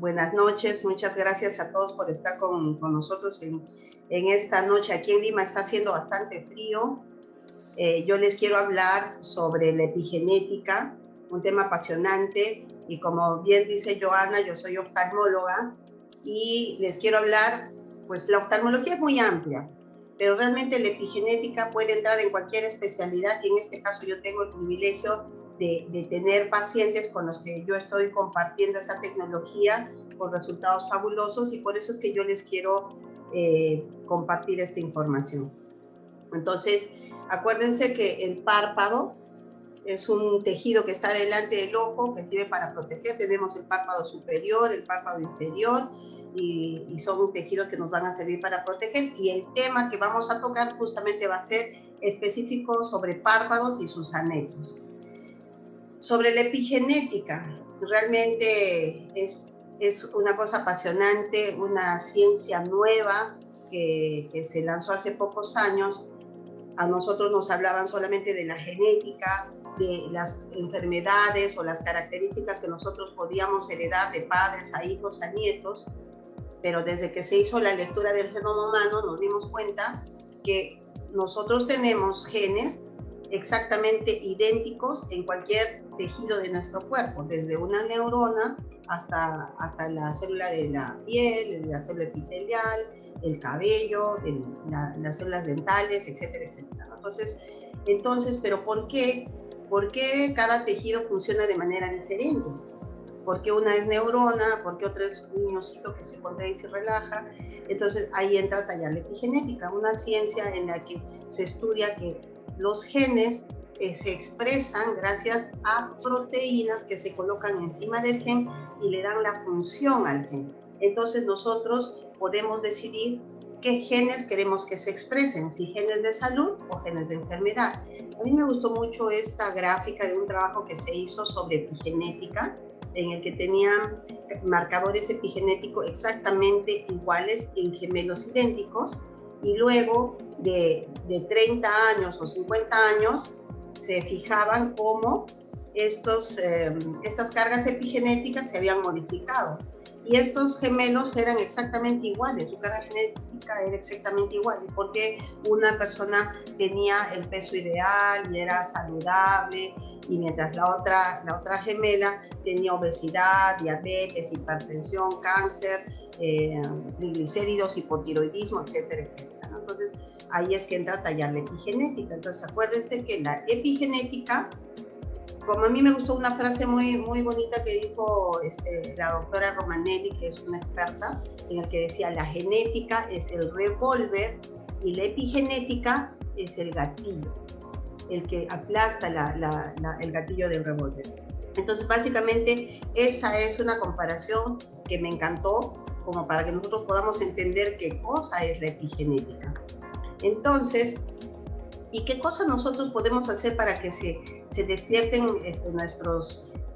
Buenas noches, muchas gracias a todos por estar con nosotros en esta noche. Aquí en Lima está haciendo bastante frío. Yo les quiero hablar sobre la epigenética, un tema apasionante, y como bien dice Joana, yo soy oftalmóloga y les quiero hablar, pues la oftalmología es muy amplia, pero realmente la epigenética puede entrar en cualquier especialidad, y en este caso yo tengo el privilegio de tener pacientes con los que yo estoy compartiendo esta tecnología con resultados fabulosos, y por eso es que yo les quiero compartir esta información. Entonces, acuérdense que el párpado es un tejido que está delante del ojo, que sirve para proteger. Tenemos el párpado superior, el párpado inferior, y son tejidos que nos van a servir para proteger. Y el tema que vamos a tocar justamente va a ser específico sobre párpados y sus anexos. Sobre la epigenética, realmente es una cosa apasionante, una ciencia nueva que se lanzó hace pocos años. A nosotros nos hablaban solamente de la genética, de las enfermedades o las características que nosotros podíamos heredar de padres a hijos, a nietos, pero desde que se hizo la lectura del genoma humano nos dimos cuenta que nosotros tenemos genes exactamente idénticos en cualquier tejido de nuestro cuerpo, desde una neurona hasta la célula de la piel, la célula epitelial, el cabello, las células dentales, etcétera, etcétera. Entonces, ¿pero por qué? ¿Por qué cada tejido funciona de manera diferente? ¿Por qué una es neurona? ¿Por qué otra es un niñocito que se contrae y se relaja? Entonces ahí entra a tallar la epigenética, una ciencia en la que se estudia que los genes se expresan gracias a proteínas que se colocan encima del gen y le dan la función al gen. Entonces nosotros podemos decidir qué genes queremos que se expresen, si genes de salud o genes de enfermedad. A mí me gustó mucho esta gráfica de un trabajo que se hizo sobre epigenética, en el que tenían marcadores epigenéticos exactamente iguales en gemelos idénticos, y luego de 30 años o 50 años se fijaban cómo estas cargas epigenéticas se habían modificado. Y estos gemelos eran exactamente iguales, su carga genética era exactamente igual. ¿Y por qué una persona tenía el peso ideal y era saludable, y mientras la otra gemela tenía obesidad, diabetes, hipertensión, cáncer, triglicéridos, hipotiroidismo, etcétera, etcétera, ¿no? Entonces, ahí es que entra a tallar la epigenética. Entonces, acuérdense que la epigenética, como a mí me gustó una frase muy, muy bonita que dijo la doctora Romanelli, que es una experta, en el que decía: la genética es el revólver y la epigenética es el gatillo, el que aplasta el gatillo del revólver. Entonces, básicamente, esa es una comparación que me encantó, como para que nosotros podamos entender qué cosa es la epigenética. Entonces, ¿y qué cosas nosotros podemos hacer para que se despierten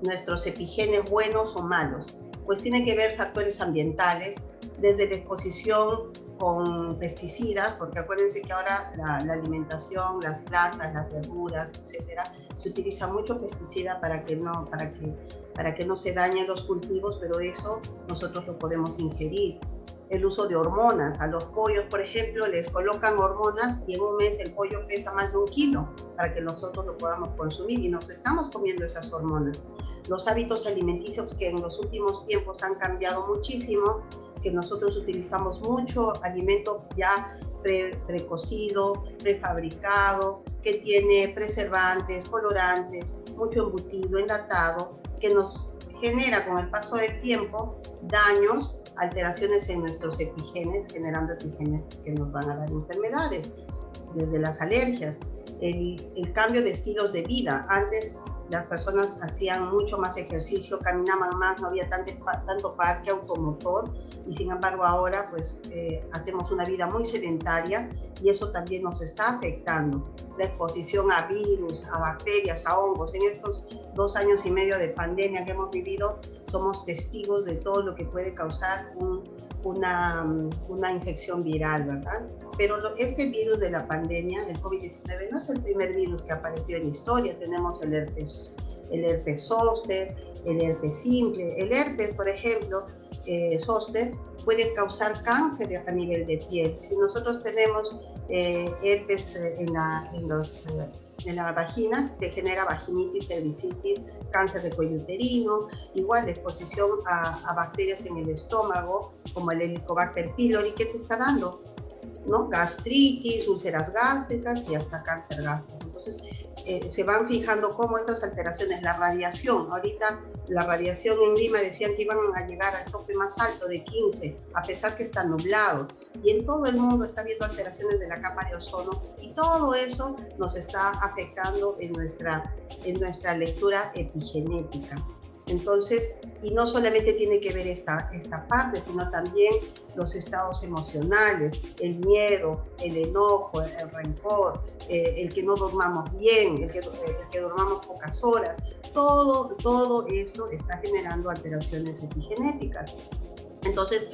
nuestros epigenes buenos o malos? Pues tiene que ver factores ambientales, desde la exposición con pesticidas, porque acuérdense que ahora la alimentación, las plantas, las verduras, etcétera, se utiliza mucho pesticida para que no se dañen los cultivos, pero eso nosotros lo podemos ingerir. El uso de hormonas. A los pollos, por ejemplo, les colocan hormonas y en un mes el pollo pesa más de 1 kilo para que nosotros lo podamos consumir, y nos estamos comiendo esas hormonas. Los hábitos alimenticios, que en los últimos tiempos han cambiado muchísimo, que nosotros utilizamos mucho alimento ya precocido, prefabricado, que tiene preservantes, colorantes, mucho embutido, enlatado, que nos genera con el paso del tiempo daños, alteraciones en nuestros epigenes, generando epigenes que nos van a dar enfermedades, desde las alergias, el cambio de estilos de vida. Antes las personas hacían mucho más ejercicio, caminaban más, no había tanto parque automotor, y sin embargo ahora pues hacemos una vida muy sedentaria, y eso también nos está afectando. La exposición a virus, a bacterias, a hongos. En estos 2 años y medio de pandemia que hemos vivido, somos testigos de todo lo que puede causar una infección viral, ¿verdad? Pero este virus de la pandemia, el COVID-19, no es el primer virus que ha aparecido en la historia. Tenemos el herpes zóster, el herpes simple. El herpes, por ejemplo, zóster, puede causar cáncer a nivel de piel. Si nosotros tenemos herpes en la vagina, que genera vaginitis, cervicitis, cáncer de cuello uterino, igual la exposición a bacterias en el estómago, como el Helicobacter pylori, ¿qué te está dando? ¿No? Gastritis, úlceras gástricas y hasta cáncer gástrico. Entonces, se van fijando cómo estas alteraciones, la radiación, ahorita la radiación en Lima decían que iban a llegar al tope más alto de 15, a pesar que está nublado. Y en todo el mundo está habiendo alteraciones de la capa de ozono y todo eso nos está afectando en nuestra lectura epigenética. Entonces, y no solamente tiene que ver esta parte, sino también los estados emocionales, el miedo, el enojo, el rencor, el que no dormamos bien, el que dormamos pocas horas. Todo esto está generando alteraciones epigenéticas. Entonces,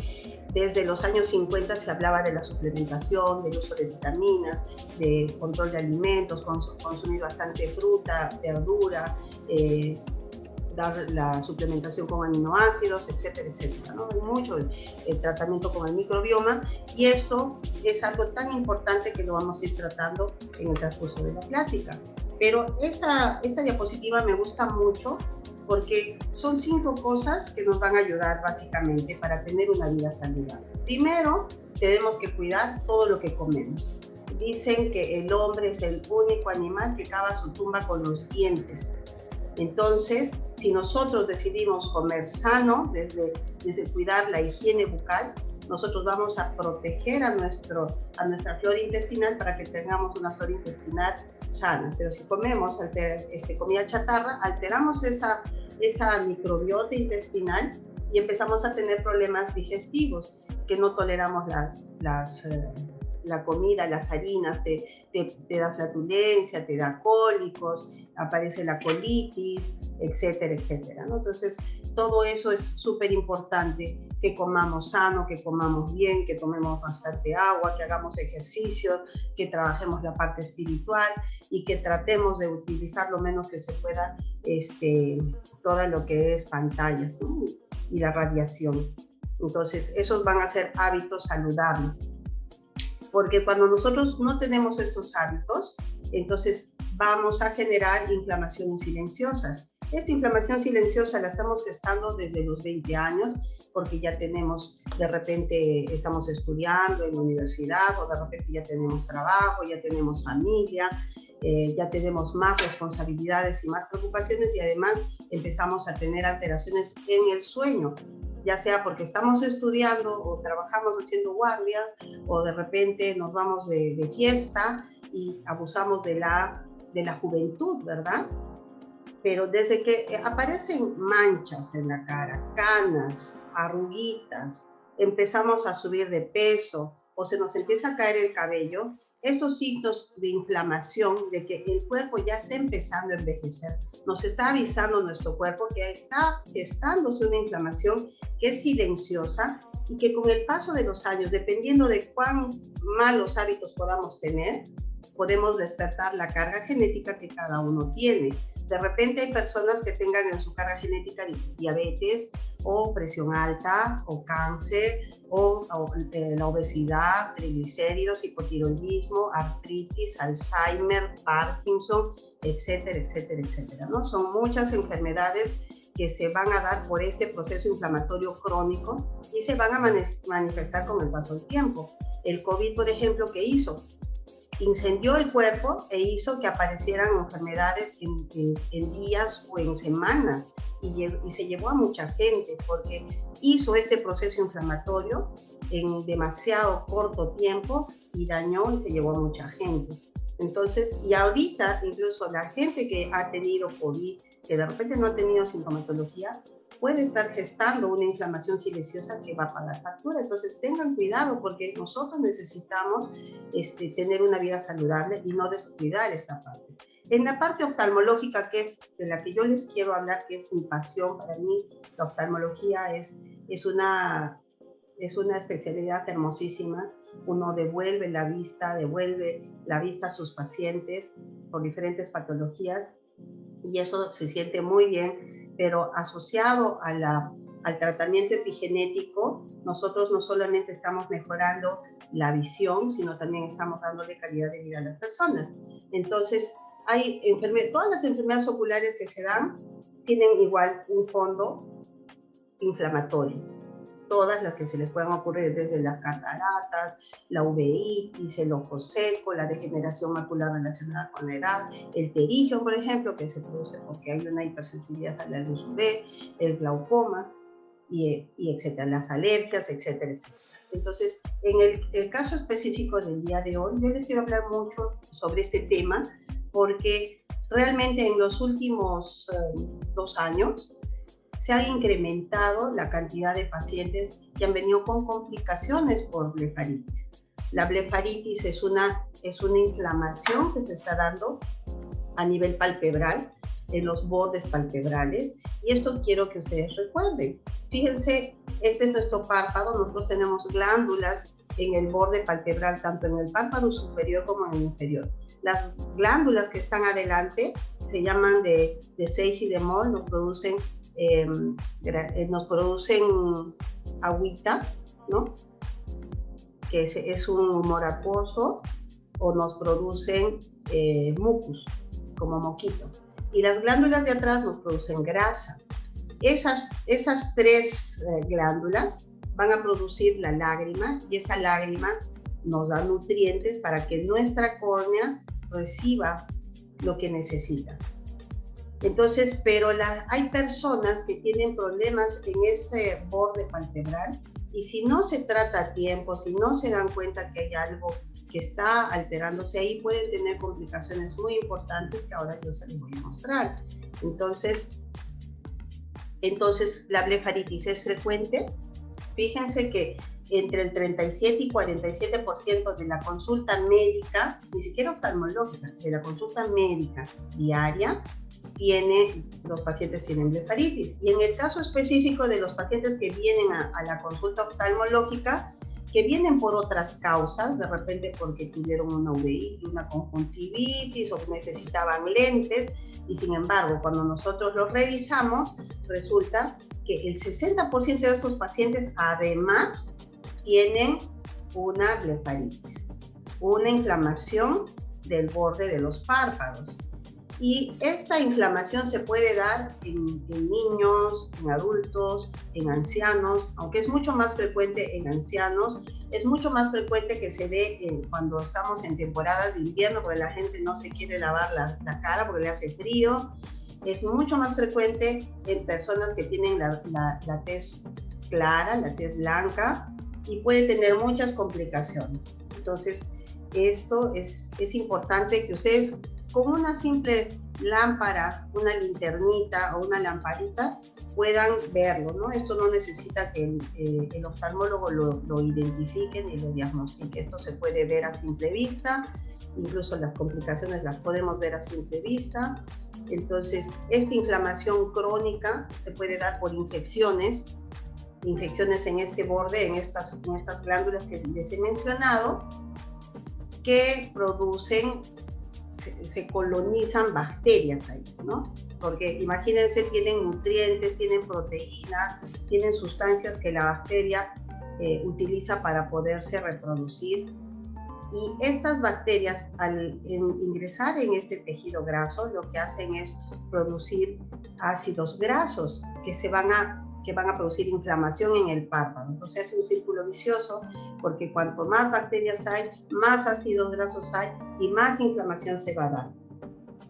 desde los años 50 se hablaba de la suplementación, del uso de vitaminas, de control de alimentos, consumir bastante fruta, verdura, dar la suplementación con aminoácidos, etcétera, etcétera, ¿no? Hay mucho el tratamiento con el microbioma y esto es algo tan importante que lo vamos a ir tratando en el transcurso de la plática. Pero esta diapositiva me gusta mucho porque son 5 cosas que nos van a ayudar básicamente para tener una vida saludable. Primero, tenemos que cuidar todo lo que comemos. Dicen que el hombre es el único animal que cava su tumba con los dientes. Entonces, si nosotros decidimos comer sano, desde cuidar la higiene bucal, nosotros vamos a proteger a nuestra flora intestinal para que tengamos una flora intestinal sana. Pero si comemos comida chatarra, alteramos esa microbiota intestinal y empezamos a tener problemas digestivos, que no toleramos la comida, las harinas, te da flatulencia, te da cólicos, aparece la colitis, etcétera, etcétera, ¿no? Entonces, todo eso es súper importante, que comamos sano, que comamos bien, que tomemos bastante agua, que hagamos ejercicio, que trabajemos la parte espiritual y que tratemos de utilizar lo menos que se pueda todo lo que es pantallas, ¿no? Y la radiación. Entonces, esos van a ser hábitos saludables. Porque cuando nosotros no tenemos estos hábitos, entonces vamos a generar inflamaciones silenciosas. Esta inflamación silenciosa la estamos gestando desde los 20 años, porque ya tenemos, de repente estamos estudiando en la universidad, o de repente ya tenemos trabajo, ya tenemos familia, ya tenemos más responsabilidades y más preocupaciones, y además empezamos a tener alteraciones en el sueño, ya sea porque estamos estudiando o trabajamos haciendo guardias, o de repente nos vamos de fiesta y abusamos de la juventud, ¿verdad? Pero desde que aparecen manchas en la cara, canas, arruguitas, empezamos a subir de peso o se nos empieza a caer el cabello, estos signos de inflamación, de que el cuerpo ya está empezando a envejecer, nos está avisando nuestro cuerpo que está gestándose una inflamación que es silenciosa y que con el paso de los años, dependiendo de cuán malos hábitos podamos tener, podemos despertar la carga genética que cada uno tiene. De repente hay personas que tengan en su carga genética diabetes o presión alta o cáncer o la obesidad, triglicéridos, hipotiroidismo, artritis, Alzheimer, Parkinson, etcétera, etcétera, etcétera, ¿no? Son muchas enfermedades que se van a dar por este proceso inflamatorio crónico y se van a manifestar con el paso del tiempo. El COVID, por ejemplo, ¿qué hizo? Incendió el cuerpo e hizo que aparecieran enfermedades en días o en semanas y se llevó a mucha gente porque hizo este proceso inflamatorio en demasiado corto tiempo y dañó y se llevó a mucha gente. Entonces, y ahorita incluso la gente que ha tenido COVID, que de repente no ha tenido sintomatología, puede estar gestando una inflamación silenciosa que va a pagar factura. Entonces tengan cuidado porque nosotros necesitamos tener una vida saludable y no descuidar esta parte. En la parte oftalmológica, que es de la que yo les quiero hablar, que es mi pasión, para mí la oftalmología es una especialidad hermosísima. Uno devuelve la vista a sus pacientes por diferentes patologías y eso se siente muy bien, pero asociado a al tratamiento epigenético, nosotros no solamente estamos mejorando la visión, sino también estamos dándole calidad de vida a las personas. Entonces, todas las enfermedades oculares que se dan tienen igual un fondo inflamatorio. Todas las que se les puedan ocurrir, desde las cataratas, la uveitis, el ojo seco, la degeneración macular relacionada con la edad, el pterigio, por ejemplo, que se produce porque hay una hipersensibilidad a la luz UV, el glaucoma, y etcétera, las alergias, etcétera, etcétera. Entonces, en el caso específico del día de hoy, yo les quiero hablar mucho sobre este tema, porque realmente en los últimos 2 años se ha incrementado la cantidad de pacientes que han venido con complicaciones por blefaritis. La blefaritis es una inflamación que se está dando a nivel palpebral, en los bordes palpebrales, y esto quiero que ustedes recuerden. Fíjense, este es nuestro párpado, nosotros tenemos glándulas en el borde palpebral, tanto en el párpado superior como en el inferior. Las glándulas que están adelante se llaman de Sézide-Mol, nos producen agüita, ¿no? Que es un humor acuoso, o nos producen mucus, como moquito. Y las glándulas de atrás nos producen grasa. Esas 3 glándulas van a producir la lágrima, y esa lágrima nos da nutrientes para que nuestra córnea reciba lo que necesita. Entonces, pero hay personas que tienen problemas en ese borde palpebral, y si no se trata a tiempo, si no se dan cuenta que hay algo que está alterándose ahí, pueden tener complicaciones muy importantes que ahora yo se les voy a mostrar. Entonces la blefaritis es frecuente. Fíjense que entre el 37 y 47% de la consulta médica, ni siquiera oftalmológica, de la consulta médica diaria, los pacientes tienen blefaritis. Y en el caso específico de los pacientes que vienen a la consulta oftalmológica, que vienen por otras causas, de repente porque tuvieron una uveitis, una conjuntivitis, o necesitaban lentes, y sin embargo, cuando nosotros los revisamos, resulta que el 60% de esos pacientes además tienen una blefaritis, una inflamación del borde de los párpados. Y esta inflamación se puede dar en niños, en adultos, en ancianos, aunque es mucho más frecuente en ancianos. Es mucho más frecuente que se dé cuando estamos en temporadas de invierno, porque la gente no se quiere lavar la cara porque le hace frío. Es mucho más frecuente en personas que tienen la tez clara, la tez blanca, y puede tener muchas complicaciones. Entonces, esto es importante que ustedes, con una simple lámpara, una linternita o una lamparita, puedan verlo, ¿no? Esto no necesita que el oftalmólogo lo identifique ni lo diagnostique. Esto se puede ver a simple vista, incluso las complicaciones las podemos ver a simple vista. Entonces, esta inflamación crónica se puede dar por infecciones en este borde, en estas glándulas que les he mencionado, que producen, se colonizan bacterias ahí, ¿no? Porque imagínense, tienen nutrientes, tienen proteínas, tienen sustancias que la bacteria utiliza para poderse reproducir. Y estas bacterias, al ingresar en este tejido graso, lo que hacen es producir ácidos grasos que van a producir inflamación en el párpado. Entonces es un círculo vicioso, porque cuanto más bacterias hay, más ácidos grasos hay y más inflamación se va a dar.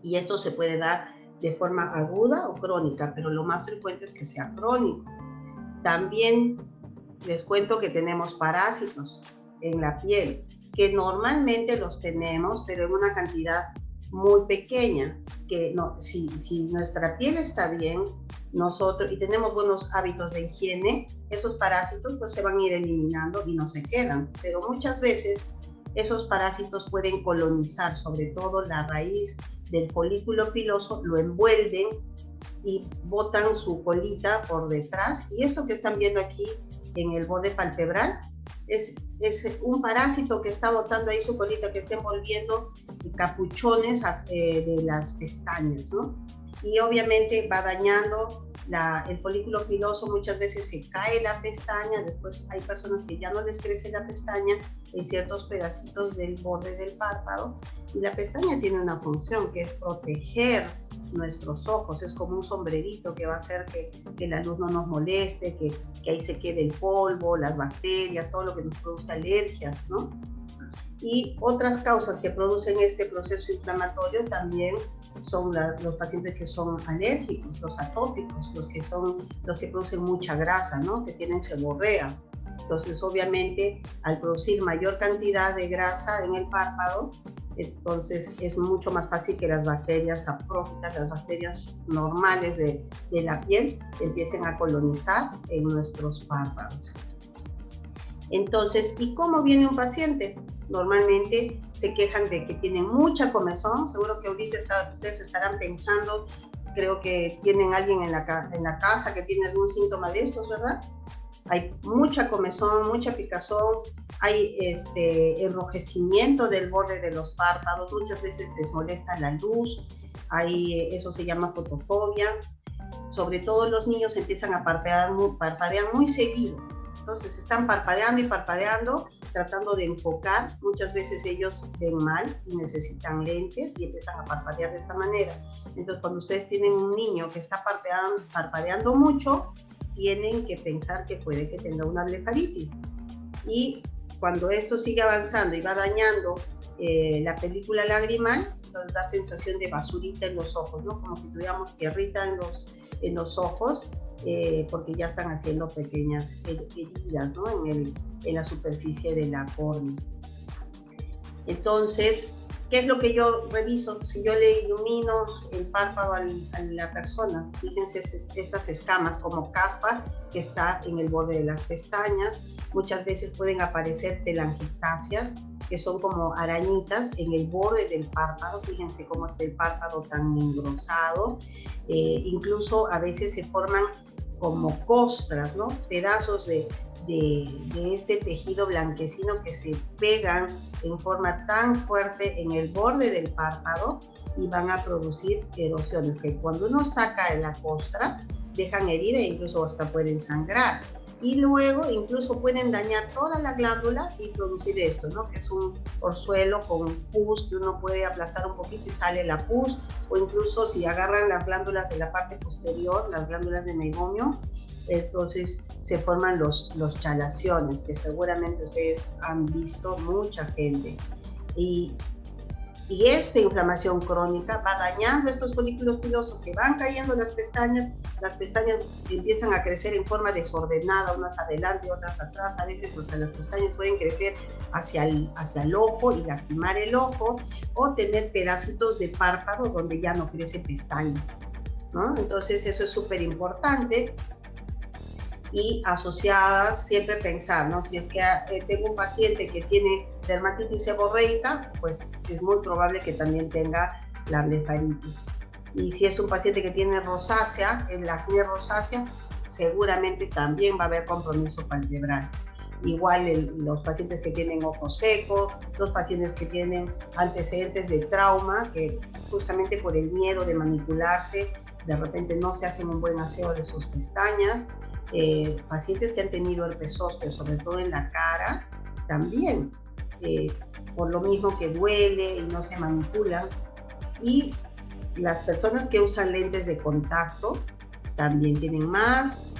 Y esto se puede dar de forma aguda o crónica, pero lo más frecuente es que sea crónico. También les cuento que tenemos parásitos en la piel, que normalmente los tenemos, pero en una cantidad muy pequeña, que no, si nuestra piel está bien, nosotros, y tenemos buenos hábitos de higiene, esos parásitos pues se van a ir eliminando y no se quedan. Pero muchas veces esos parásitos pueden colonizar, sobre todo la raíz del folículo piloso, lo envuelven y botan su colita por detrás. Y esto que están viendo aquí en el borde palpebral es un parásito que está botando ahí su colita, que está envolviendo capuchones de las pestañas, ¿no? Y obviamente va dañando el folículo piloso muchas veces se cae la pestaña, después hay personas que ya no les crece la pestaña en ciertos pedacitos del borde del párpado, y la pestaña tiene una función que es proteger nuestros ojos, es como un sombrerito que va a hacer que la luz no nos moleste, que ahí se quede el polvo, las bacterias, todo lo que nos produce alergias, ¿no? Y otras causas que producen este proceso inflamatorio también son los pacientes que son alérgicos, los atópicos, los que producen mucha grasa, ¿no? Que tienen seborrea. Entonces, obviamente, al producir mayor cantidad de grasa en el párpado, entonces es mucho más fácil que las bacterias saprófitas, las bacterias normales de la piel, empiecen a colonizar en nuestros párpados. Entonces, ¿y cómo viene un paciente? Normalmente se quejan de que tienen mucha comezón. Seguro que ahorita ustedes estarán pensando, creo que tienen alguien en la casa que tiene algún síntoma de estos, ¿verdad? Hay mucha comezón, mucha picazón, hay enrojecimiento del borde de los párpados, muchas veces les molesta la luz, eso se llama fotofobia. Sobre todo los niños empiezan a parpadear muy seguido. Entonces están parpadeando y parpadeando, tratando de enfocar. Muchas veces ellos ven mal y necesitan lentes y empiezan a parpadear de esa manera. Entonces cuando ustedes tienen un niño que está parpadeando mucho, tienen que pensar que puede que tenga una blefaritis. Y cuando esto sigue avanzando y va dañando la película lagrimal, entonces da sensación de basurita en los ojos, ¿no? Como si tuviéramos tierrita en los ojos, porque ya están haciendo pequeñas heridas, ¿no? en la superficie de la córnea. Entonces, ¿qué es lo que yo reviso? Si yo le ilumino el párpado a la persona, fíjense estas escamas como caspa que está en el borde de las pestañas. Muchas veces pueden aparecer telangiectasias, que son como arañitas en el borde del párpado. Fíjense cómo está el párpado tan engrosado. Incluso a veces se forman como costras, ¿no? Pedazos de este tejido blanquecino que se pegan en forma tan fuerte en el borde del párpado y van a producir erosiones que cuando uno saca la costra dejan herida e incluso hasta pueden sangrar. Y luego incluso pueden dañar toda la glándula y producir esto, ¿no? Que es un orzuelo con pus que uno puede aplastar un poquito y sale la pus, o incluso si agarran las glándulas de la parte posterior, las glándulas de meibomio, entonces se forman los chalaciones, que seguramente ustedes han visto mucha gente. Y esta inflamación crónica va dañando estos folículos pilosos, se van cayendo las pestañas empiezan a crecer en forma desordenada, unas adelante, otras atrás, a veces hasta las pestañas pueden crecer hacia el ojo y lastimar el ojo, o tener pedacitos de párpado donde ya no crece pestaña, ¿no? Entonces eso es súper importante. Y asociadas, siempre pensar, ¿no? Si es que tengo un paciente que tiene dermatitis seborreica, pues es muy probable que también tenga la blefaritis. Y si es un paciente que tiene rosácea, la acné rosácea, seguramente también va a haber compromiso palpebral. Igual los pacientes que tienen ojo seco, los pacientes que tienen antecedentes de trauma, que justamente por el miedo de manipularse, de repente no se hacen un buen aseo de sus pestañas. Pacientes que han tenido herpes zóster, sobre todo en la cara, también, por lo mismo que duele y no se manipulan. Y las personas que usan lentes de contacto también tienen más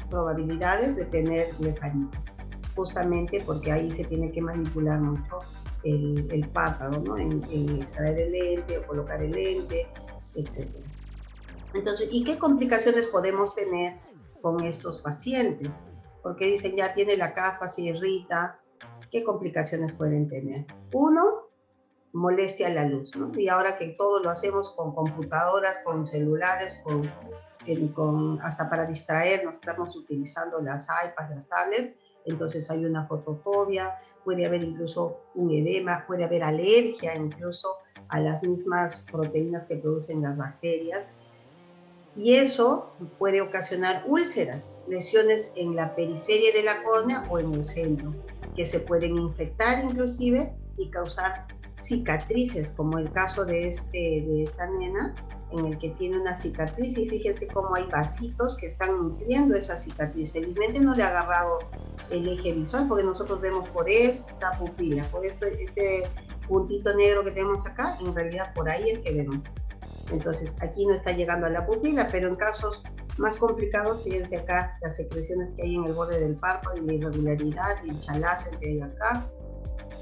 probabilidades de tener blefaritis, justamente porque ahí se tiene que manipular mucho el párpado, ¿no? En extraer el lente o colocar el lente, etc. Entonces, ¿y qué complicaciones podemos tener con estos pacientes? Porque dicen, ya tiene la caspa, se irrita. ¿Qué complicaciones pueden tener? Uno, molestia a la luz, ¿no? Y ahora que todo lo hacemos con computadoras, con celulares, hasta para distraernos, estamos utilizando las iPads, las tablets, entonces hay una fotofobia, puede haber incluso un edema, puede haber alergia incluso a las mismas proteínas que producen las bacterias. Y eso puede ocasionar úlceras, lesiones en la periferia de la córnea o en el centro, que se pueden infectar inclusive y causar cicatrices, como el caso de esta nena, en el que tiene una cicatriz, y fíjense cómo hay vasitos que están nutriendo esa cicatriz. Felizmente no le ha agarrado el eje visual, porque nosotros vemos por esta pupila, por este puntito negro que tenemos acá, en realidad por ahí es que vemos. Entonces aquí no está llegando a la pupila, pero en casos más complicados, fíjense acá las secreciones que hay en el borde del párpado y la irregularidad y el chalazo que hay acá.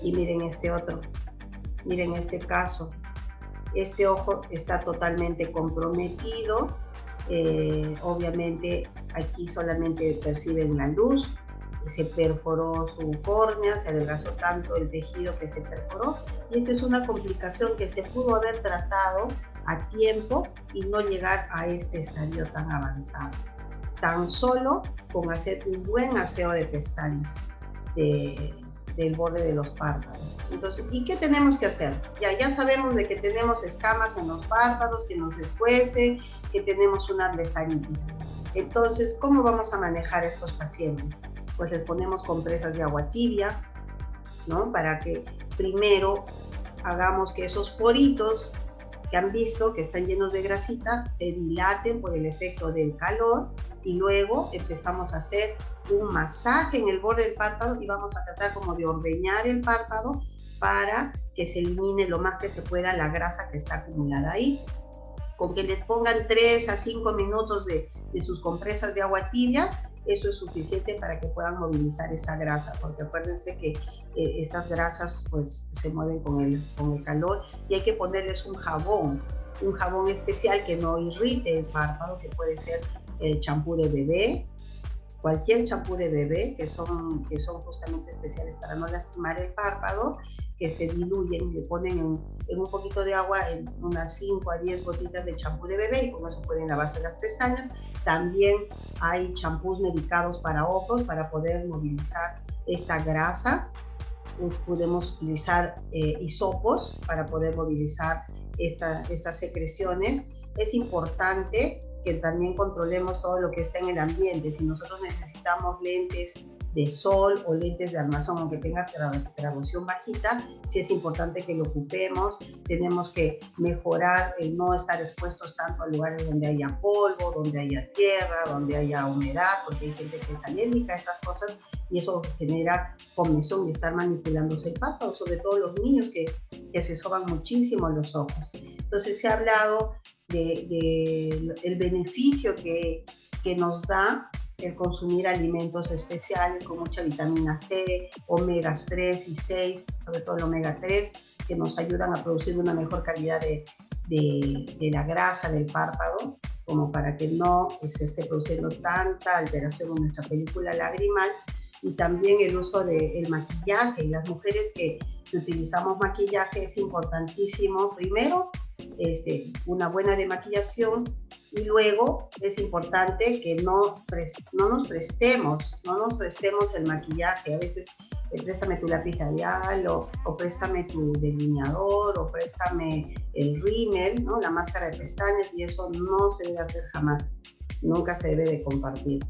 Y miren este otro, miren este caso. Este ojo está totalmente comprometido, obviamente aquí solamente perciben la luz, se perforó su córnea, se adelgazó tanto el tejido que se perforó, y esta es una complicación que se pudo haber tratado a tiempo y no llegar a este estadio tan avanzado, tan solo con hacer un buen aseo de pestañas del borde de los párpados. Entonces, ¿y qué tenemos que hacer? Ya sabemos de que tenemos escamas en los párpados, que nos escuece, que tenemos una blefaritis. Entonces, ¿cómo vamos a manejar estos pacientes? Pues les ponemos compresas de agua tibia, ¿no? Para que primero hagamos que esos poritos que han visto que están llenos de grasita se dilaten por el efecto del calor, y luego empezamos a hacer un masaje en el borde del párpado y vamos a tratar como de ordeñar el párpado para que se elimine lo más que se pueda la grasa que está acumulada ahí. Con que les pongan 3 a 5 minutos de sus compresas de agua tibia, eso es suficiente para que puedan movilizar esa grasa, porque acuérdense que esas grasas pues se mueven con el calor, y hay que ponerles un jabón especial que no irrite el párpado, que puede ser el champú de bebé, cualquier champú de bebé, que son justamente especiales para no lastimar el párpado, que se diluyen, le ponen en un poquito de agua, en unas 5 a 10 gotitas de champú de bebé, y con eso pueden lavarse las pestañas. También hay champús medicados para ojos para poder movilizar esta grasa. Podemos utilizar hisopos para poder movilizar estas secreciones. Es importante que también controlemos todo lo que está en el ambiente. Si nosotros necesitamos lentes de sol o lentes de armazón, aunque tenga traducción bajita, sí es importante que lo ocupemos. Tenemos que mejorar el no estar expuestos tanto a lugares donde haya polvo, donde haya tierra, donde haya humedad, porque hay gente que es alérgica a estas cosas, y eso genera comezón y estar manipulándose el párpado, sobre todo los niños que se soban muchísimo los ojos. Entonces se ha hablado el beneficio que nos da el consumir alimentos especiales con mucha vitamina C, omegas 3 y 6, sobre todo el omega 3, que nos ayudan a producir una mejor calidad de la grasa del párpado, como para que no se esté produciendo tanta alteración en nuestra película lagrimal. Y también el uso del maquillaje. Las mujeres que utilizamos maquillaje es importantísimo, primero, una buena demaquillación, y luego es importante que no nos prestemos el maquillaje. A veces préstame tu lápiz labial, o préstame tu delineador, o préstame el rímel, ¿no? La máscara de pestañas, y eso no se debe hacer jamás, nunca se debe de compartir.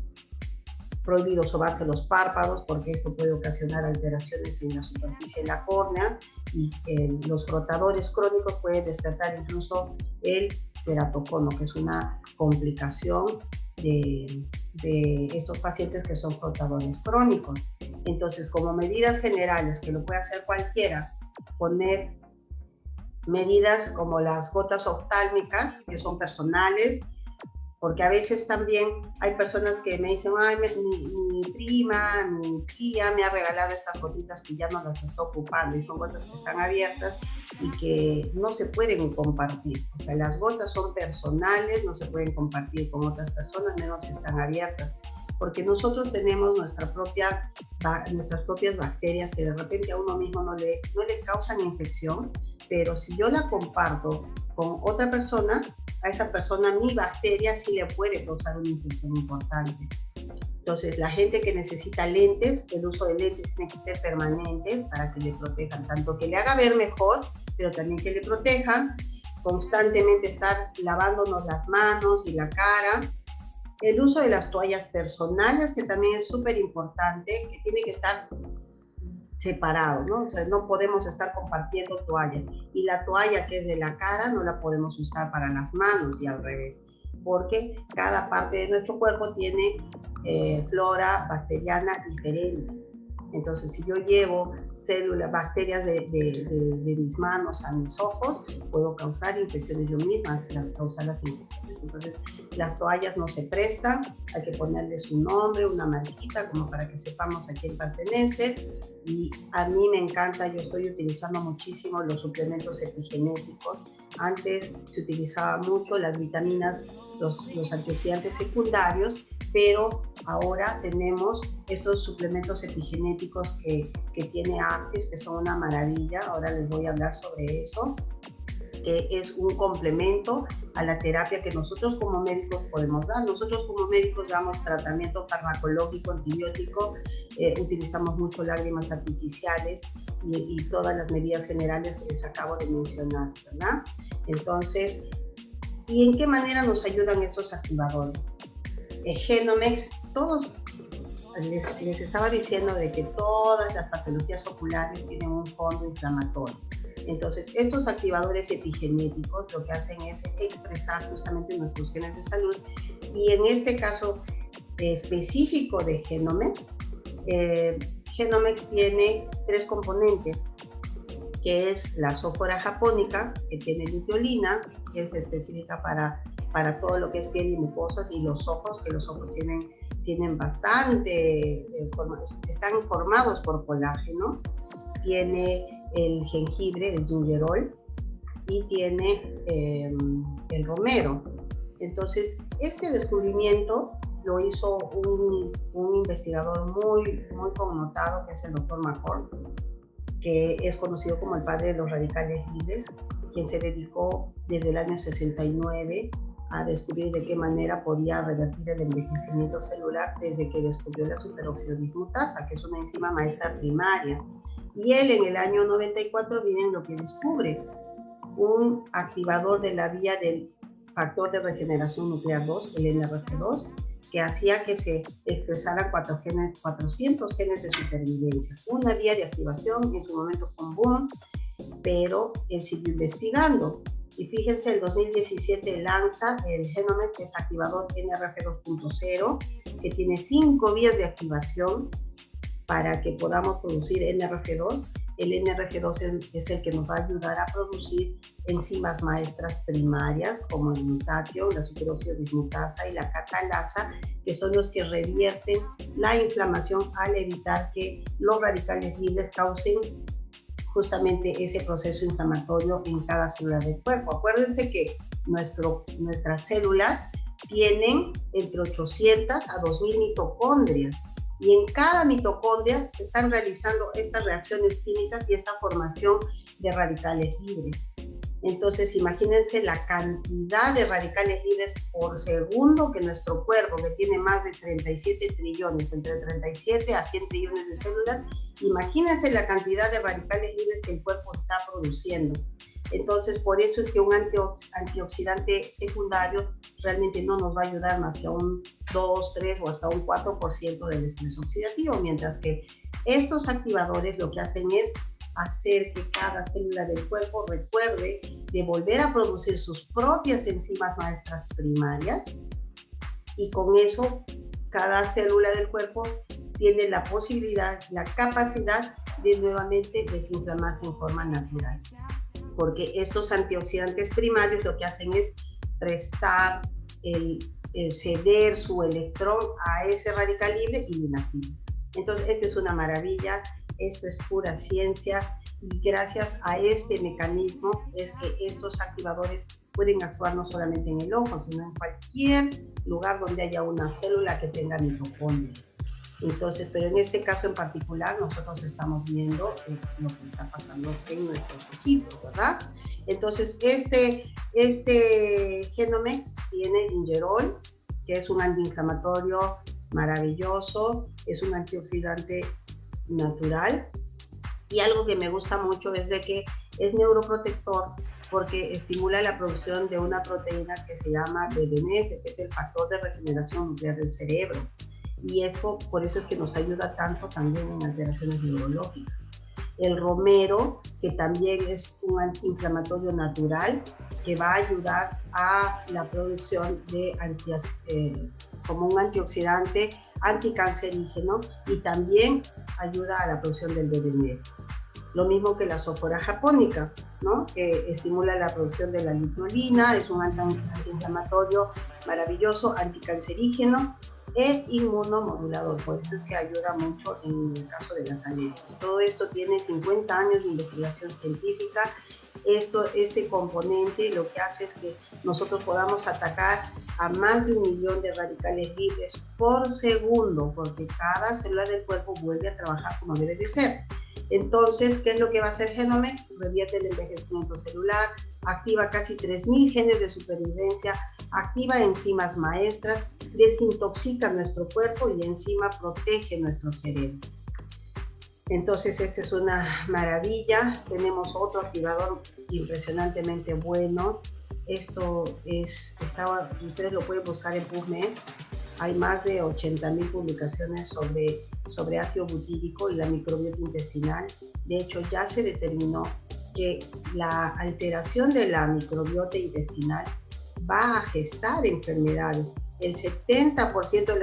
Prohibido sobarse los párpados, porque esto puede ocasionar alteraciones en la superficie de la córnea, y los frotadores crónicos pueden despertar incluso el teratocono, que es una complicación de estos pacientes que son frotadores crónicos. Entonces, como medidas generales, que lo puede hacer cualquiera, poner medidas como las gotas oftálmicas, que son personales, porque a veces también hay personas que me dicen, ay, mi prima, mi tía me ha regalado estas gotitas que ya no las está ocupando, y son gotas que están abiertas y que no se pueden compartir. O sea, las gotas son personales, no se pueden compartir con otras personas, menos si están abiertas, porque nosotros tenemos nuestras propias bacterias que de repente a uno mismo no le causan infección, pero si yo la comparto con otra persona, a esa persona mi bacteria sí le puede causar una infección importante. Entonces, la gente que necesita lentes, el uso de lentes tiene que ser permanente para que le protejan, tanto que le haga ver mejor, pero también que le protejan. Constantemente estar lavándonos las manos y la cara. El uso de las toallas personales, que también es súper importante, que tiene que estar separado, ¿no? O sea, no podemos estar compartiendo toallas. Y la toalla que es de la cara no la podemos usar para las manos y al revés, porque cada parte de nuestro cuerpo tiene flora bacteriana diferente. Entonces, si yo llevo células, bacterias de mis manos a mis ojos, puedo causar infecciones yo misma, causar las infecciones. Entonces, las toallas no se prestan, hay que ponerles un nombre, una marquita, como para que sepamos a quién pertenece. Y a mí me encanta, yo estoy utilizando muchísimo los suplementos epigenéticos. Antes se utilizaba mucho las vitaminas, los antioxidantes secundarios, pero ahora tenemos estos suplementos epigenéticos que tiene Aptius, que son una maravilla. Ahora les voy a hablar sobre eso, que es un complemento a la terapia que nosotros como médicos podemos dar. Nosotros como médicos damos tratamiento farmacológico, antibiótico, utilizamos mucho lágrimas artificiales y todas las medidas generales que les acabo de mencionar, ¿verdad? Entonces, ¿y en qué manera nos ayudan estos activadores? Genomex, todos les estaba diciendo de que todas las patologías oculares tienen un fondo inflamatorio. Entonces, estos activadores epigenéticos lo que hacen es expresar justamente nuestros genes de salud, y en este caso específico de Genomex, Genomex tiene 3 componentes, que es la sófora japónica, que tiene luteolina, que es específica para todo lo que es piel y mucosas, y los ojos, que los ojos tienen bastante, están formados por colágeno. Tiene el jengibre, el gingerol, y tiene el romero. Entonces, este descubrimiento lo hizo un investigador muy connotado, que es el doctor McCord, que es conocido como el padre de los radicales libres, quien se dedicó desde el año 69 a descubrir de qué manera podía revertir el envejecimiento celular desde que descubrió la superoxidodismutasa, que es una enzima maestra primaria. Y él en el año 94, miren lo que descubre: un activador de la vía del factor de regeneración nuclear 2, el NRF2, que hacía que se expresaran 400 genes de supervivencia. Una vía de activación, en su momento fue un boom, pero él siguió investigando. Y fíjense, el 2017 lanza el Genomex, que es activador NRF2.0, que tiene 5 vías de activación para que podamos producir NRF2. El NRF2 es el que nos va a ayudar a producir enzimas maestras primarias como el glutatión, la superoxidodismutasa y la catalasa, que son los que revierten la inflamación al evitar que los radicales libres causen justamente ese proceso inflamatorio en cada célula del cuerpo. Acuérdense que nuestras células tienen entre 800 a 2000 mitocondrias, y en cada mitocondria se están realizando estas reacciones químicas y esta formación de radicales libres. Entonces, imagínense la cantidad de radicales libres por segundo que nuestro cuerpo, que tiene más de 37 trillones, entre 37 a 100 trillones de células, imagínense la cantidad de radicales libres que el cuerpo está produciendo. Entonces, por eso es que un antioxidante secundario realmente no nos va a ayudar más que a un 2, 3 o hasta un 4% del estrés oxidativo, mientras que estos activadores lo que hacen es hacer que cada célula del cuerpo recuerde de volver a producir sus propias enzimas maestras primarias, y con eso cada célula del cuerpo tiene la posibilidad, la capacidad de nuevamente desinflamarse en forma natural, porque estos antioxidantes primarios lo que hacen es prestar el ceder su electrón a ese radical libre y inactivo. Entonces, esta es una maravilla, esto es pura ciencia, y gracias a este mecanismo es que estos activadores pueden actuar no solamente en el ojo, sino en cualquier lugar donde haya una célula que tenga mitocondrias. Entonces, pero en este caso en particular, nosotros estamos viendo lo que está pasando en nuestros ojitos, ¿verdad? Entonces, este Genomex tiene gingerol, que es un antiinflamatorio maravilloso, es un antioxidante natural, y algo que me gusta mucho es de que es neuroprotector, porque estimula la producción de una proteína que se llama BDNF, que es el factor de regeneración nuclear del cerebro. y eso, por eso es que nos ayuda tanto también en alteraciones neurológicas. El romero, que también es un antiinflamatorio natural, que va a ayudar a la producción de como un antioxidante anticancerígeno, y también ayuda a la producción del BDNF. Lo mismo que la sófora japónica, ¿no? Que estimula la producción de la lutolina, es un antiinflamatorio maravilloso, anticancerígeno e inmunomodulador. Por eso es que ayuda mucho en el caso de las alergias. Todo esto tiene 50 años de investigación científica. Este componente lo que hace es que nosotros podamos atacar a más de 1 millón de radicales libres por segundo, porque cada célula del cuerpo vuelve a trabajar como debe de ser. Entonces, ¿qué es lo que va a hacer Genomex? Revierte el envejecimiento celular, activa casi 3.000 genes de supervivencia, activa enzimas maestras, desintoxica nuestro cuerpo y encima protege nuestro cerebro. Entonces, esta es una maravilla. Tenemos otro activador impresionantemente bueno. Ustedes lo pueden buscar en PubMed. Hay más de 80.000 publicaciones sobre ácido butírico y la microbiota intestinal. De hecho, ya se determinó que la alteración de la microbiota intestinal va a gestar enfermedades. El 70% de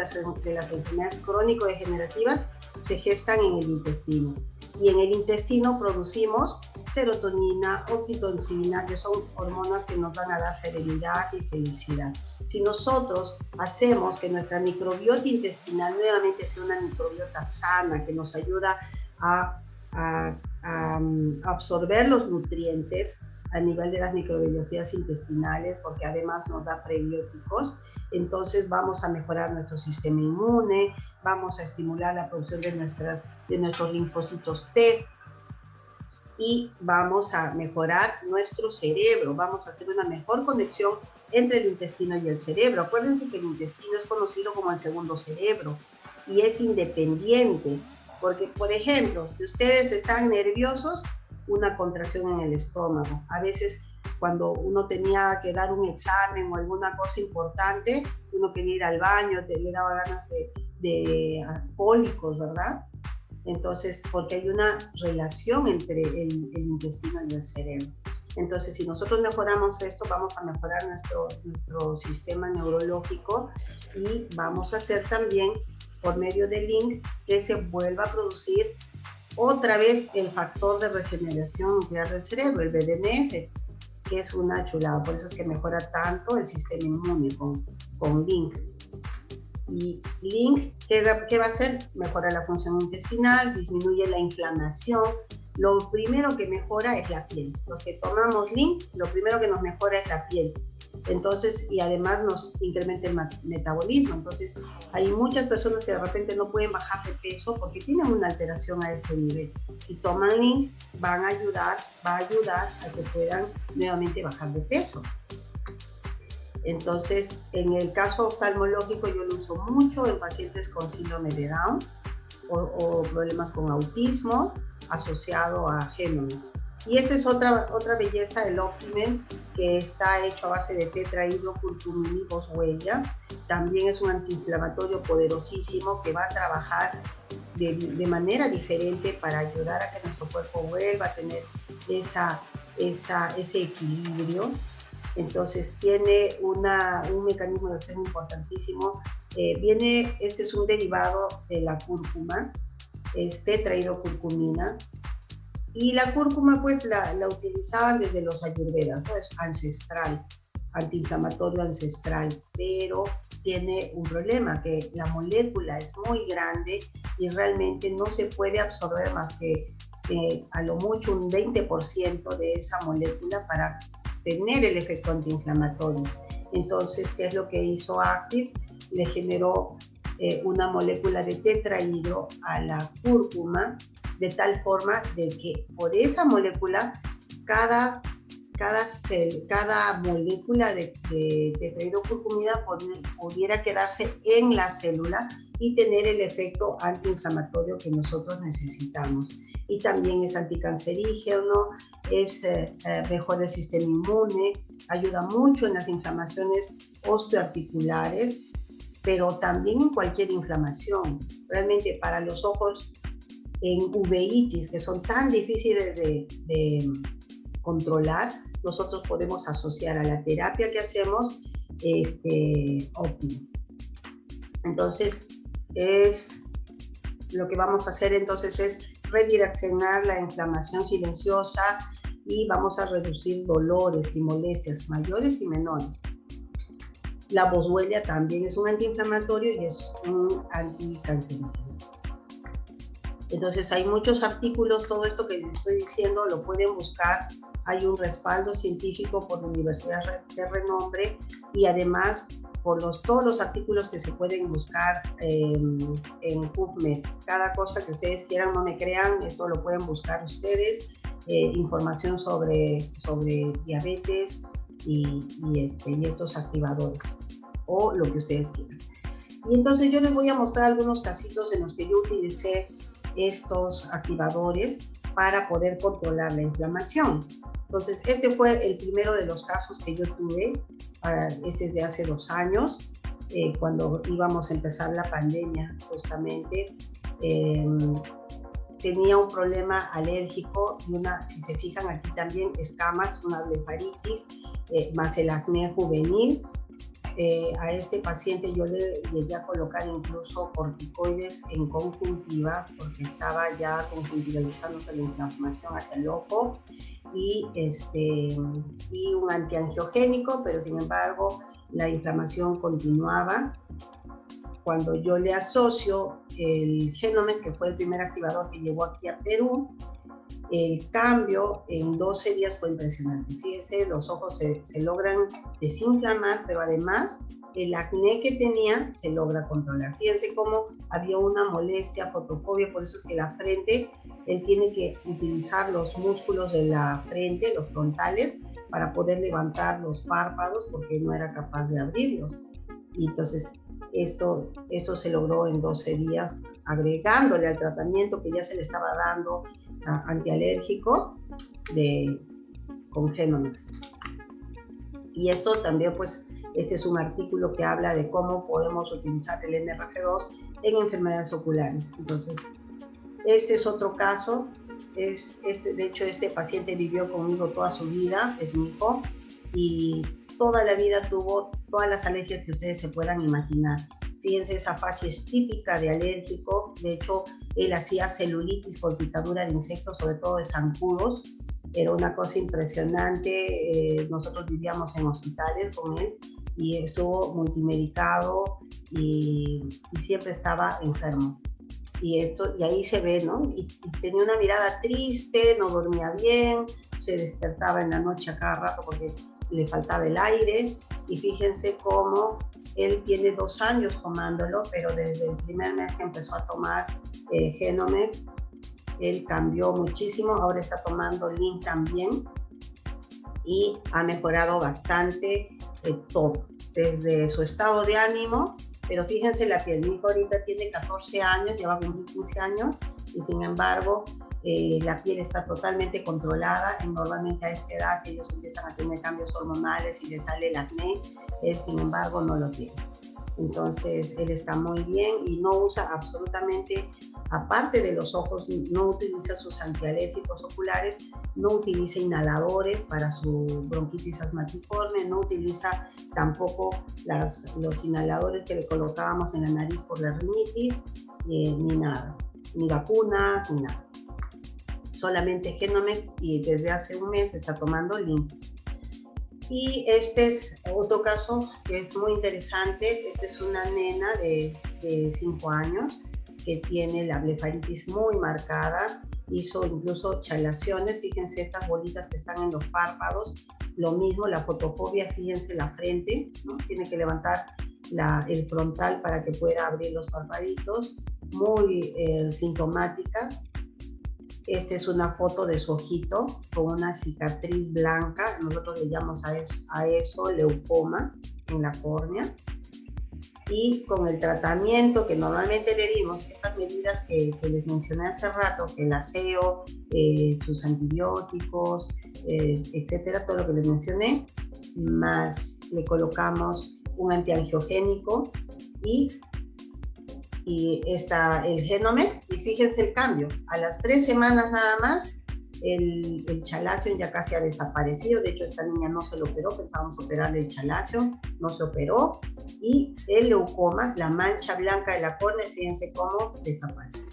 las enfermedades crónico-degenerativas se gestan en el intestino. Y en el intestino producimos serotonina, oxitocina, que son hormonas que nos van a dar serenidad y felicidad. Si nosotros hacemos que nuestra microbiota intestinal nuevamente sea una microbiota sana, que nos ayuda a absorber los nutrientes a nivel de las microvellosidades intestinales, porque además nos da prebióticos, entonces vamos a mejorar nuestro sistema inmune, vamos a estimular la producción de nuestros linfocitos T, y vamos a mejorar nuestro cerebro, vamos a hacer una mejor conexión entre el intestino y el cerebro. Acuérdense que el intestino es conocido como el segundo cerebro y es independiente, porque, por ejemplo, si ustedes están nerviosos, una contracción en el estómago. A veces, cuando uno tenía que dar un examen o alguna cosa importante, uno quería ir al baño, le daba ganas de cólicos, ¿verdad? Entonces, porque hay una relación entre el intestino y el cerebro. Entonces, si nosotros mejoramos esto, vamos a mejorar nuestro sistema neurológico, y vamos a hacer también, por medio del link, que se vuelva a producir otra vez el factor de regeneración nuclear del cerebro, el BDNF, que es una chulada. Por eso es que mejora tanto el sistema inmune con link. Y link, ¿qué va a hacer? Mejora la función intestinal, disminuye la inflamación. Lo primero que mejora es la piel. Los que tomamos link, lo primero que nos mejora es la piel. Entonces, y además nos incrementa el metabolismo. Entonces, hay muchas personas que de repente no pueden bajar de peso porque tienen una alteración a este nivel. Si toman link, va a ayudar a que puedan nuevamente bajar de peso. Entonces, en el caso oftalmológico, yo lo uso mucho en pacientes con síndrome de Down o problemas con autismo asociado a Genomex. Y esta es otra belleza del Optimen, que está hecho a base de tetrahidrocurcumin huella. También es un antiinflamatorio poderosísimo que va a trabajar de manera diferente para ayudar a que nuestro cuerpo vuelva a tener ese equilibrio. Entonces tiene un mecanismo de acción importantísimo. Este es un derivado de la cúrcuma, es tetrahidrocurcumina. Y la cúrcuma, pues, la utilizaban desde los ayurvedas, ¿no? Es ancestral, antiinflamatorio ancestral, pero tiene un problema, que la molécula es muy grande y realmente no se puede absorber más que a lo mucho un 20% de esa molécula para tener el efecto antiinflamatorio. Entonces, ¿qué es lo que hizo Activ? Le generó una molécula de tetrahidro a la cúrcuma, de tal forma de que por esa molécula cada molécula de tetrahidrocurcumina pudiera quedarse en la célula y tener el efecto antiinflamatorio que nosotros necesitamos. Y también es anticancerígeno, mejora el sistema inmune, ayuda mucho en las inflamaciones osteoarticulares, pero también en cualquier inflamación. Realmente para los ojos en uveitis, que son tan difíciles de controlar, nosotros podemos asociar a la terapia que hacemos óptimo. Entonces, lo que vamos a hacer entonces es redireccionar la inflamación silenciosa y vamos a reducir dolores y molestias mayores y menores. La boswellia también es un antiinflamatorio y es un anticancerígeno. Entonces hay muchos artículos, todo esto que les estoy diciendo lo pueden buscar. Hay un respaldo científico por universidades de renombre y además por todos los artículos que se pueden buscar en PubMed. Cada cosa que ustedes quieran, no me crean, esto lo pueden buscar ustedes. Información sobre diabetes y estos activadores o lo que ustedes quieran. Y entonces yo les voy a mostrar algunos casitos en los que yo utilicé estos activadores para poder controlar la inflamación. Entonces, este fue el primero de los casos que yo tuve, este es de hace 2 años, cuando íbamos a empezar la pandemia, justamente. Tenía un problema alérgico y si se fijan aquí también, escamas, una blefaritis, más el acné juvenil. A este paciente yo le llegué a colocar incluso corticoides en conjuntiva porque estaba ya conjuntivalizándose la inflamación hacia el ojo y un antiangiogénico, pero sin embargo la inflamación continuaba. Cuando yo le asocio el Genomex, que fue el primer activador que llegó aquí a Perú, el cambio en 12 días fue impresionante. Fíjense, los ojos se logran desinflamar, pero además el acné que tenía se logra controlar. Fíjense cómo había una molestia, fotofobia, por eso es que la frente, él tiene que utilizar los músculos de la frente, los frontales, para poder levantar los párpados porque no era capaz de abrirlos. Y entonces esto se logró en 12 días, agregándole al tratamiento que ya se le estaba dando antialérgico con Genomex. Y esto también, pues, este es un artículo que habla de cómo podemos utilizar el NRF2 en enfermedades oculares. Entonces, este es otro caso. De hecho, este paciente vivió conmigo toda su vida, es mi hijo, y toda la vida tuvo todas las alergias que ustedes se puedan imaginar. Fíjense, esa fase es típica de alérgico. De hecho, él hacía celulitis por picadura de insectos, sobre todo de zancudos. Era una cosa impresionante. Nosotros vivíamos en hospitales con él y estuvo multimedicado y siempre estaba enfermo. Y ahí se ve, ¿no? Y tenía una mirada triste, no dormía bien, se despertaba en la noche a cada rato porque le faltaba el aire. Y fíjense cómo él tiene 2 años tomándolo, pero desde el primer mes que empezó a tomar Genomex, él cambió muchísimo. Ahora está tomando Link también y ha mejorado bastante todo, desde su estado de ánimo. Pero fíjense la piel, mi hijo ahorita tiene 14 años, ya va a cumplir 15 años, y sin embargo la piel está totalmente controlada. Y normalmente a esta edad ellos empiezan a tener cambios hormonales y les sale el acné, él sin embargo no lo tiene. Entonces él está muy bien y no usa absolutamente, aparte de los ojos, no utiliza sus antialérgicos oculares, no utiliza inhaladores para su bronquitis asmatiforme, no utiliza tampoco los inhaladores que le colocábamos en la nariz por la rinitis, ni nada, ni vacunas, ni nada. Solamente Genomex, y desde hace un mes está tomando Link. Y este es otro caso que es muy interesante. Esta es una nena de 5 años que tiene la blefaritis muy marcada. Hizo incluso chalaciones, fíjense estas bolitas que están en los párpados. Lo mismo, la fotofobia, fíjense la frente, ¿no? Tiene que levantar el frontal para que pueda abrir los parpaditos. Muy sintomática. Esta es una foto de su ojito con una cicatriz blanca. Nosotros le llamamos a eso leucoma en la córnea. Y con el tratamiento que normalmente le dimos, estas medidas que les mencioné hace rato, el aseo, sus antibióticos, etcétera, todo lo que les mencioné, más le colocamos un antiangiogénico el Genomex, y fíjense el cambio. A las 3 semanas nada más, el chalacio ya casi ha desaparecido. De hecho, esta niña no se lo operó, pensábamos operarle el chalacio, no se operó, y el leucoma, la mancha blanca de la córnea, fíjense cómo desaparece.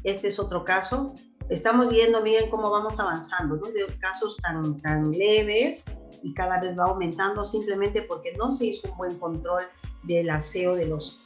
Este es otro caso. Estamos viendo, miren cómo vamos avanzando, ¿no? De casos tan leves, y cada vez va aumentando simplemente porque no se hizo un buen control del aseo de los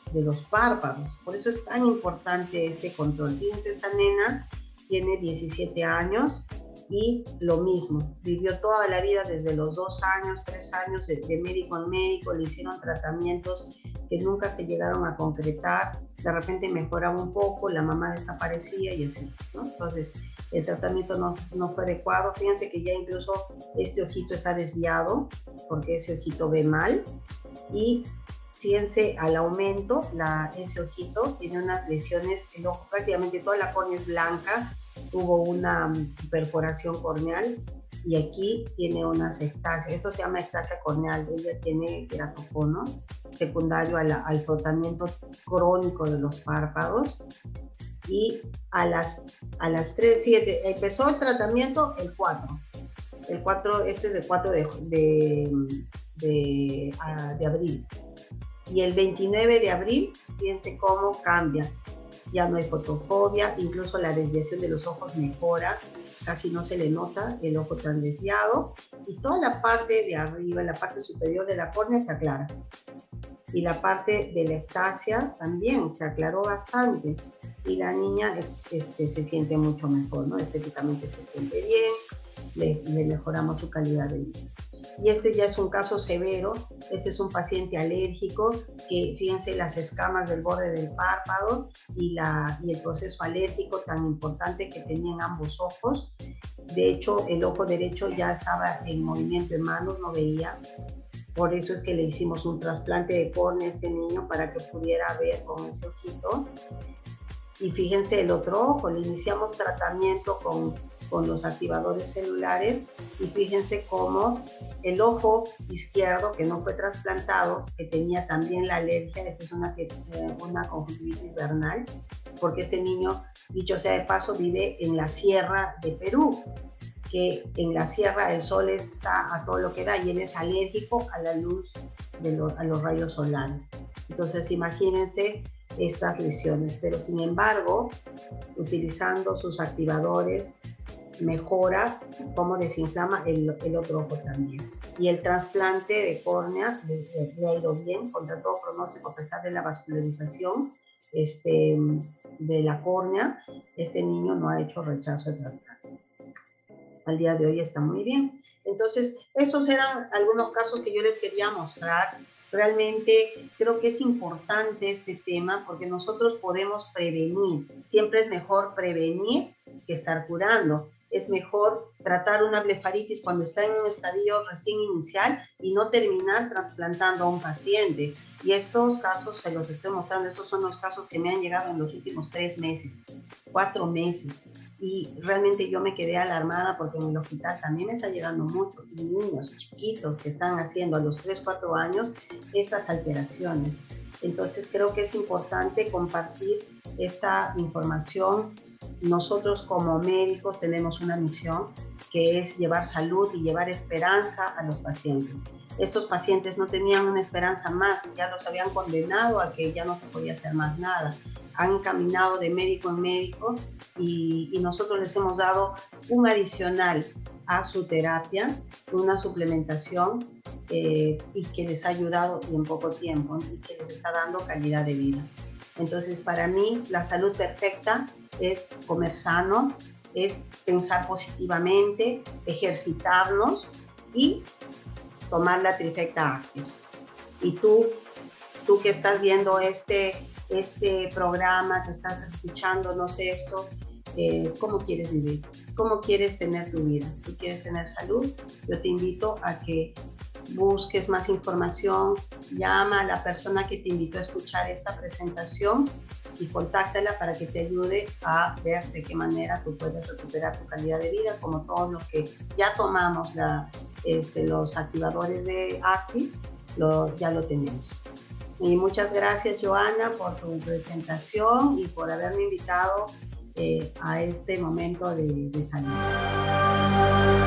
párpados. Por eso es tan importante este control. Fíjense, esta nena tiene 17 años y lo mismo, vivió toda la vida desde los 2 años, 3 años de médico en médico, le hicieron tratamientos que nunca se llegaron a concretar, de repente mejoraba un poco, la mamá desaparecía y así, ¿no? Entonces el tratamiento no fue adecuado. Fíjense que ya incluso este ojito está desviado porque ese ojito ve mal, y fíjense al aumento, ese ojito tiene unas lesiones, el ojo, prácticamente toda la córnea es blanca, tuvo una perforación corneal, y aquí tiene unas ectasias. Esto se llama ectasia corneal. Ella tiene queratocono secundario al frotamiento crónico de los párpados. Y a las 3, fíjate, empezó el tratamiento el 4. El 4, este es el 4 de abril. Y el 29 de abril, fíjense cómo cambia. Ya no hay fotofobia, incluso la desviación de los ojos mejora, casi no se le nota el ojo tan desviado, y toda la parte de arriba, la parte superior de la córnea se aclara. Y la parte de la ectasia también se aclaró bastante, y la niña se siente mucho mejor, ¿no? Estéticamente se siente bien, le mejoramos su calidad de vida. Y este ya es un caso severo. Este es un paciente alérgico que, fíjense, las escamas del borde del párpado y el proceso alérgico tan importante que tenían ambos ojos. De hecho, el ojo derecho ya estaba en movimiento en manos, no veía. Por eso es que le hicimos un trasplante de córnea a este niño para que pudiera ver con ese ojito. Y fíjense el otro ojo, le iniciamos tratamiento con los activadores celulares, y fíjense cómo el ojo izquierdo, que no fue trasplantado, que tenía también la alergia, esta es una conjuntivitis vernal, porque este niño, dicho sea de paso, vive en la sierra de Perú, que en la sierra el sol está a todo lo que da, y él es alérgico a la luz, a los rayos solares. Entonces imagínense estas lesiones, pero sin embargo, utilizando sus activadores, mejora cómo desinflama el otro ojo también. Y el trasplante de córnea le ha ido bien, contra todo pronóstico, a pesar de la vascularización de la córnea. Este niño no ha hecho rechazo de trasplante. Al día de hoy está muy bien. Entonces, estos eran algunos casos que yo les quería mostrar. Realmente creo que es importante este tema porque nosotros podemos prevenir. Siempre es mejor prevenir que estar curando. Es mejor tratar una blefaritis cuando está en un estadio recién inicial y no terminar trasplantando a un paciente. Y estos casos se los estoy mostrando. Estos son los casos que me han llegado en los últimos 3 meses, 4 meses. Y realmente yo me quedé alarmada porque en el hospital también me está llegando mucho, y niños chiquitos que están haciendo a los 3, 4 años estas alteraciones. Entonces creo que es importante compartir esta información. Nosotros como médicos tenemos una misión que es llevar salud y llevar esperanza a los pacientes. Estos pacientes no tenían una esperanza más, ya los habían condenado a que ya no se podía hacer más nada. Han caminado de médico en médico y nosotros les hemos dado un adicional a su terapia, una suplementación y que les ha ayudado en poco tiempo y que les está dando calidad de vida. Entonces, para mí, la salud perfecta es comer sano, es pensar positivamente, ejercitarnos y tomar la trifecta Actis. Y tú que estás viendo este programa, que estás escuchándonos esto, ¿cómo quieres vivir? ¿Cómo quieres tener tu vida? ¿Tú quieres tener salud? Yo te invito a que busques más información, llama a la persona que te invitó a escuchar esta presentación y contáctala para que te ayude a ver de qué manera tú puedes recuperar tu calidad de vida, como todos los que ya tomamos los activadores de Actis, ya lo tenemos. Y muchas gracias, Joana, por tu presentación y por haberme invitado a este momento de salud.